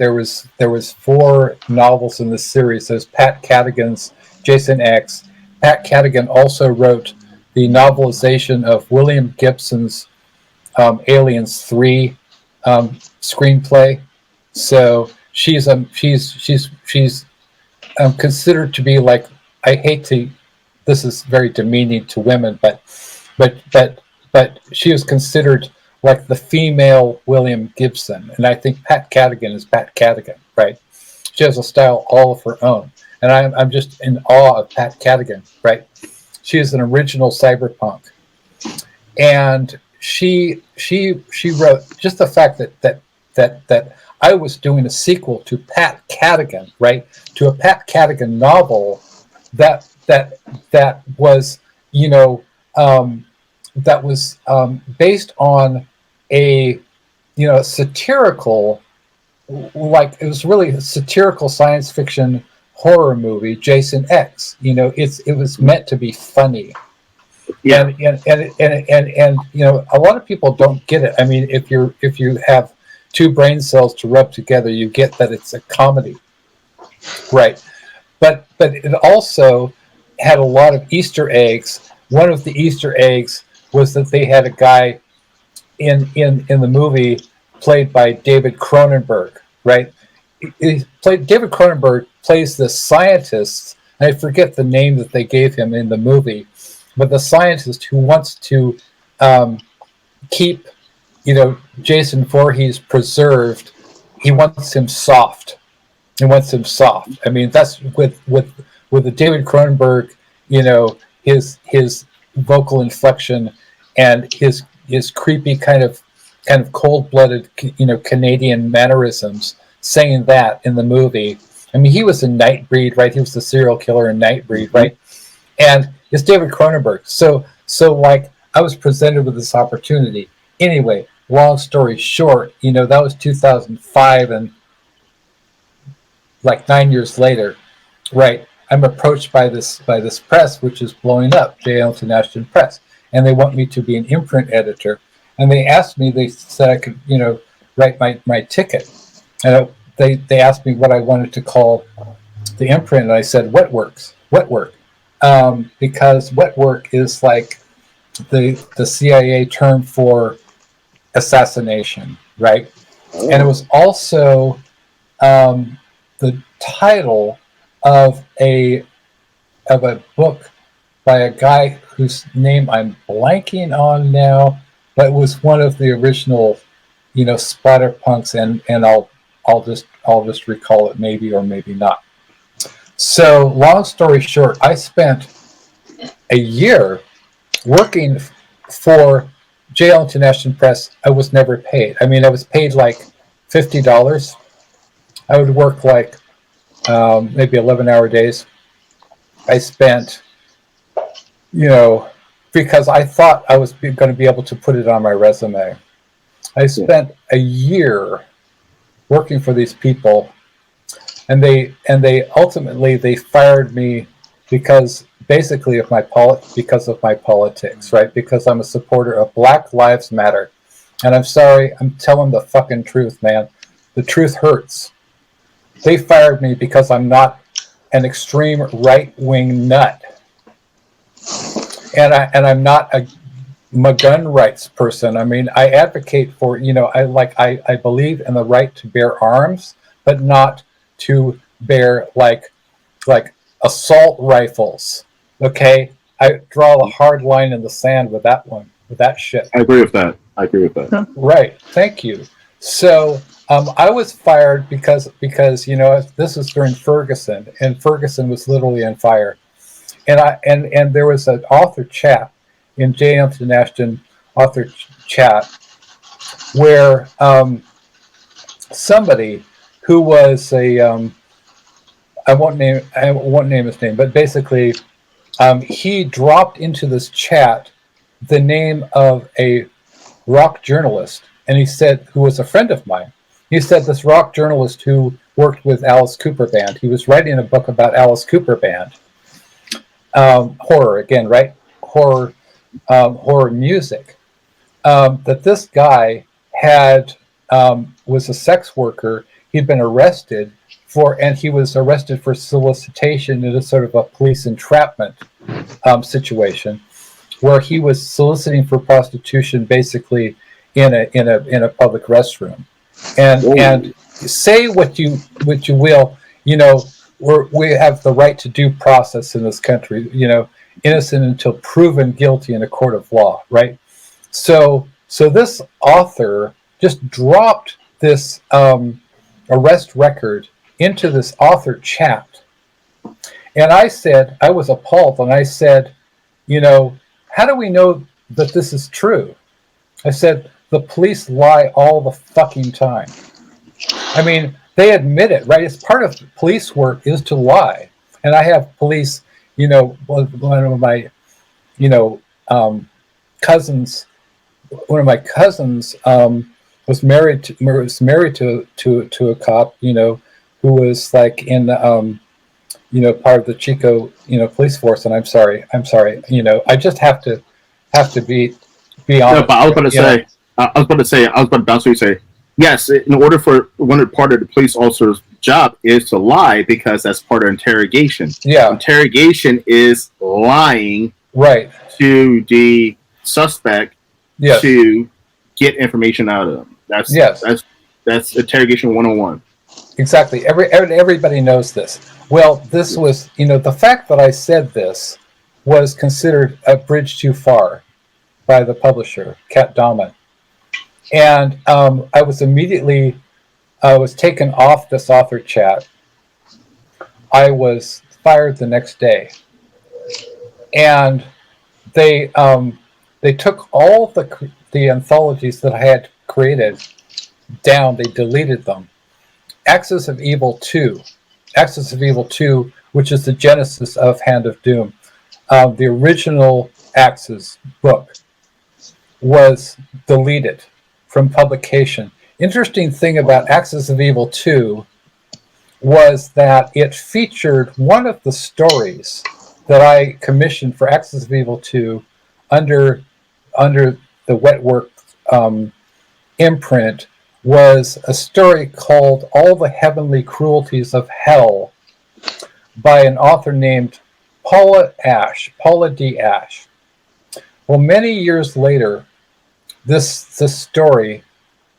There was 4 novels in the series. There's Pat Cadigan's Jason X. Pat Cadigan also wrote the novelization of William Gibson's Aliens 3 screenplay. So she's considered to be I hate to. This is very demeaning to women, but she was considered like the female William Gibson, and I think Pat Cadigan is Pat Cadigan, right? She has a style all of her own, and I'm just in awe of Pat Cadigan, right? She is an original cyberpunk, and she wrote just the fact that I was doing a sequel to Pat Cadigan, right? To a Pat Cadigan novel that was, that was based on a, satirical, it was really a satirical science fiction horror movie, Jason X. It was meant to be funny. Yeah. And a lot of people don't get it. I mean, if you have 2 brain cells to rub together, you get that it's a comedy, right? But it also had a lot of Easter eggs. One of the Easter eggs was that they had a guy in the movie played by David Cronenberg, right? David Cronenberg plays the scientist, and I forget the name that they gave him in the movie, but the scientist who wants to keep, Jason Voorhees preserved. He wants him soft. I mean, that's with the David Cronenberg, his vocal inflection and his creepy kind of cold-blooded, Canadian mannerisms, saying that in the movie. I mean, he was in Nightbreed, right? He was the serial killer in Nightbreed, right? And it's David Cronenberg. So I was presented with this opportunity. Anyway, long story short, that was 2005, and 9 years later, right, I'm approached by this press, which is blowing up, J. Ellington Ashton Press. and they want me to be an imprint editor. And they asked me, they said I could, write my ticket. And they asked me what I wanted to call the imprint, and I said, wet work. Because wet work is like the CIA term for assassination, right? Oh. And it was also the title of a book by a guy whose name I'm blanking on now, but it was one of the original, splatterpunks, and I'll just recall it maybe or maybe not. So long story short, I spent a year working for JL International Press. I was never paid. I mean, I was paid like $50. I would work like maybe 11-hour days. I spent, because I thought I was going to be able to put it on my resume. I spent a year working for these people, and they ultimately they fired me because basically of my politics, right? Because I'm a supporter of Black Lives Matter. And I'm sorry, I'm telling the fucking truth, man. The truth hurts. They fired me because I'm not an extreme right-wing nut. And I'm not a gun rights person. I mean, I advocate for, I believe in the right to bear arms, but not to bear like assault rifles. Okay, I draw a hard line in the sand with that one, with that shit. I agree with that. Right. Thank you. So I was fired because this was during Ferguson, and Ferguson was literally on fire, and there was an author chat in J International author chat where somebody who was a I won't name his name, but basically he dropped into this chat the name of a rock journalist, and he said, who was a friend of mine. He said this rock journalist who worked with Alice Cooper Band. He was writing a book about Alice Cooper Band. Horror again, right? Horror music. That this guy was a sex worker. He'd been arrested and he was arrested for solicitation in a sort of a police entrapment situation, where he was soliciting for prostitution, basically in a public restroom. And say what you will, we have the right to due process in this country. Innocent until proven guilty in a court of law, right? So this author just dropped this arrest record into this author chat. And I was appalled, and I said, how do we know that this is true? I said, the police lie all the fucking time. I mean, they admit it, right? It's part of police work is to lie. And I have police, one of my, cousins, was married to a cop, who was like in, part of the Chico, police force. And I'm sorry, I just have to be honest. No, but I was going to bounce and say, yes, in order for one part of the police officer's job is to lie, because that's part of interrogation. Yeah. Interrogation is lying right to the suspect yes. to get information out of them. That's interrogation 101. Exactly. Everybody knows this. Well, this was, the fact that I said this was considered a bridge too far by the publisher, Kat Dahman. And I was taken off this author chat. I was fired the next day. And they took all the anthologies that I had created down. They deleted them. Axis of Evil 2, which is the genesis of Hand of Doom, the original Axis book, was deleted from publication. Interesting thing about Axis of Evil 2 was that it featured one of the stories that I commissioned for Axis of Evil 2 under the Wetwork imprint was a story called All the Heavenly Cruelties of Hell by an author named Paula D. Ashe. Well, many years later, this story,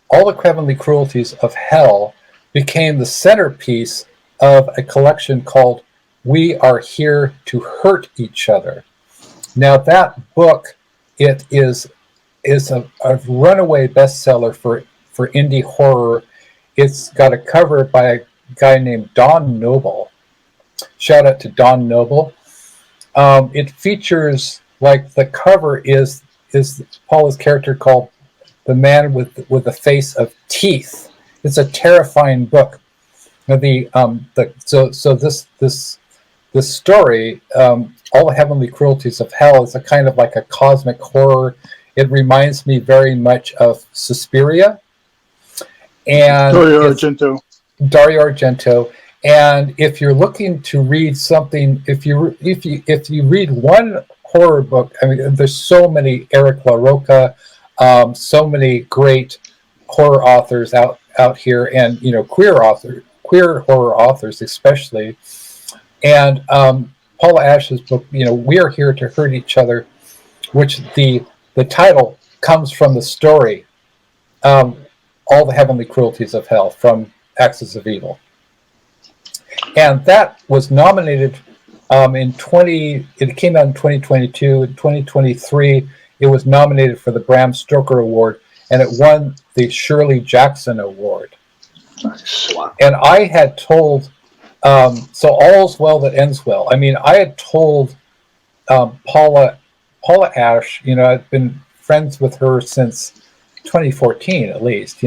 All the Heavenly Cruelties of Hell, became the centerpiece of a collection called We Are Here to Hurt Each Other. Now, that book, it is a runaway bestseller for indie horror. It's got a cover by a guy named Don Noble. Shout out to Don Noble. It features, like, the cover is Paula's character called The Man with the Face of Teeth. It's a terrifying book. Now this story, All the Heavenly Cruelties of Hell, is a kind of like a cosmic horror. It reminds me very much of Suspiria and Dario Argento. And if you're looking to read something, if you read one horror book, I mean, there's so many, Eric LaRocca, so many great horror authors out here, and queer horror authors especially. And Paula Ashe's book, We Are Here to Hurt Each Other, which the title comes from the story, All the Heavenly Cruelties of Hell, from Axis of Evil. And that was nominated it came out in 2022. In 2023, it was nominated for the Bram Stoker Award, and it won the Shirley Jackson Award. Nice. And I had told, so all's well that ends well. I mean, I had told Paula Ashe, I've been friends with her since 2014 at least,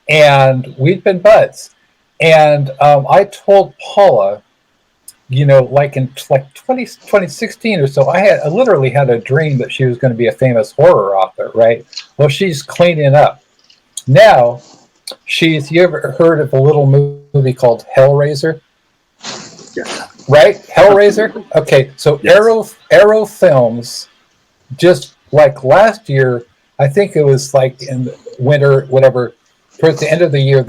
and we'd been buds. And I told Paula, like in 2016 or so, I literally had a dream that she was going to be a famous horror author, right? Well, she's cleaning up. Now, you ever heard of a little movie called Hellraiser? Yeah. Right? Hellraiser? Okay, so yes. Arrow Films, just like last year, I think it was like in the winter, whatever, towards the end of the year,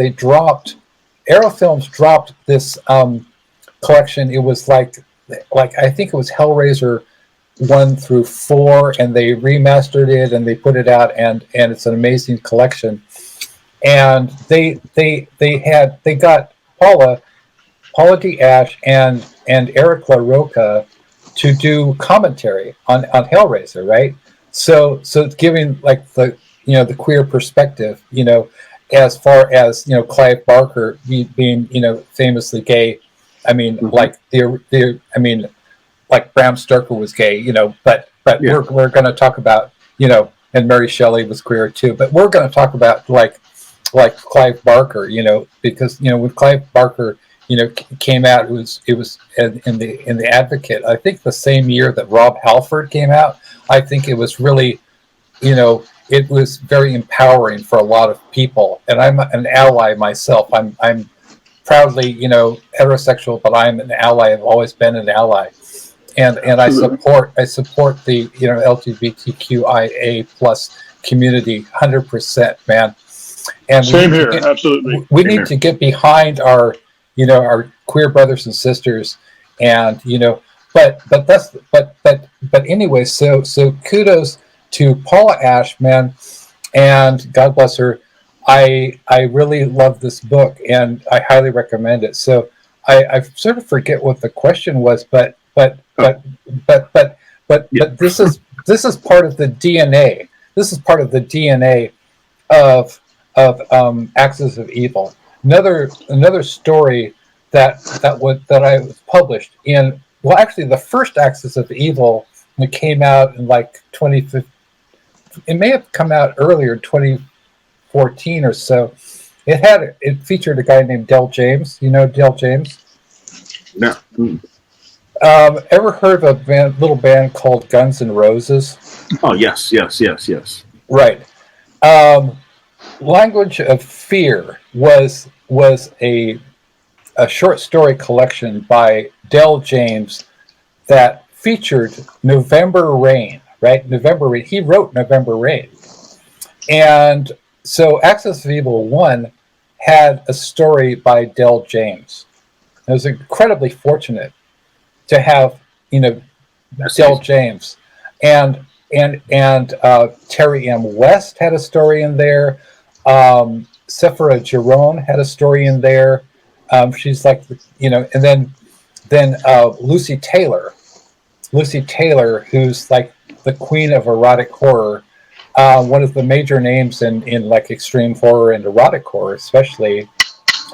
Arrow Films dropped this collection. It was like I think it was Hellraiser 1 through 4, and they remastered it and they put it out, and it's an amazing collection. And they got Paula D. Ashe and Eric LaRocca to do commentary on Hellraiser, right? So giving like the queer perspective, as far as Clive Barker being famously gay. I mean, like like Bram Stoker was gay, but yeah. we're going to talk about and Mary Shelley was queer too, but we're going to talk about like Clive Barker, because when Clive Barker came out, it was in the Advocate. I think the same year that Rob Halford came out. I think it was really, it was very empowering for a lot of people. And I'm an ally myself. I'm proudly, heterosexual, but I'm an ally. I've always been an ally, and I support the LGBTQIA plus community 100%, man. And same here, absolutely. We need to get behind our queer brothers and sisters, and but anyway, so kudos to Paula Ashe, man, and God bless her. I really love this book, and I highly recommend it. So I sort of forget what the question was, but this is part of the DNA. This is part of the DNA of Axis of Evil. Another story that I was published in. Well, actually, the first Axis of Evil, it came out in like 2015. It may have come out earlier, 2014 or so. It featured a guy named Del James. You know Del James? No. Ever heard of a little band called Guns N' Roses? Oh yes. Right. Language of Fear was a short story collection by Del James that featured November Rain. right? November Rain. He wrote November Rain. And so Axis of Evil 1 had a story by Del James. I was incredibly fortunate to have, Del James. And Terry M. West had a story in there. Sephora Giron had a story in there. She's like, and then Lucy Taylor, who's like the queen of erotic horror, one of the major names in like extreme horror and erotic horror, especially.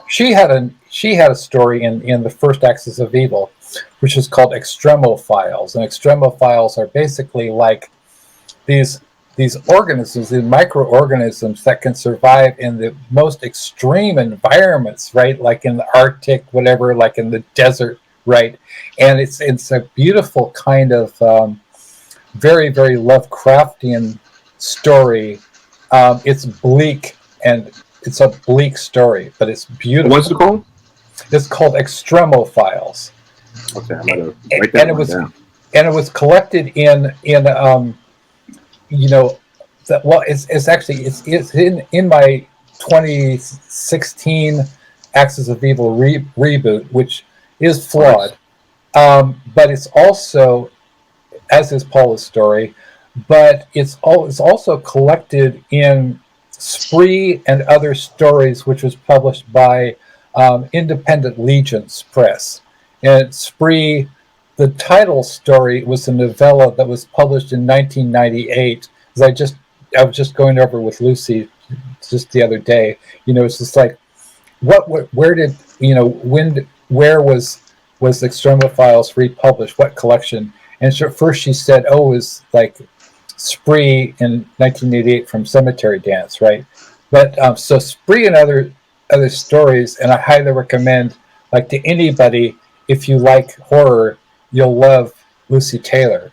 She had a story in the first Axis of Evil, which is called Extremophiles, and Extremophiles are basically like these organisms, these microorganisms that can survive in the most extreme environments, right? Like in the Arctic, whatever, like in the desert, right? And it's a beautiful kind of very, very Lovecraftian story. It's bleak, and it's a bleak story, but it's beautiful. What's it called? It's called Extremophiles. Okay, I'm gonna write that one down. And it was collected in it's in my 2016 Axis of Evil reboot, which is flawed, but it's also, as is Paula's story, but it's also collected in Spree and Other Stories, which was published by Independent Legions Press. And Spree, the title story was a novella that was published in 1998. As I was just going over with Lucy just the other day. It's just like, where was Extremophiles republished? What collection? And first she said, it was like Spree in 1988 from Cemetery Dance, right? But so Spree and other stories, and I highly recommend, like, to anybody, if you like horror, you'll love Lucy Taylor.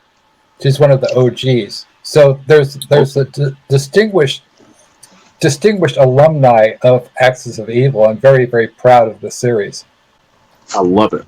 She's one of the OGs. So there's a distinguished alumni of Axis of Evil. I'm very, very proud of the series. I love it.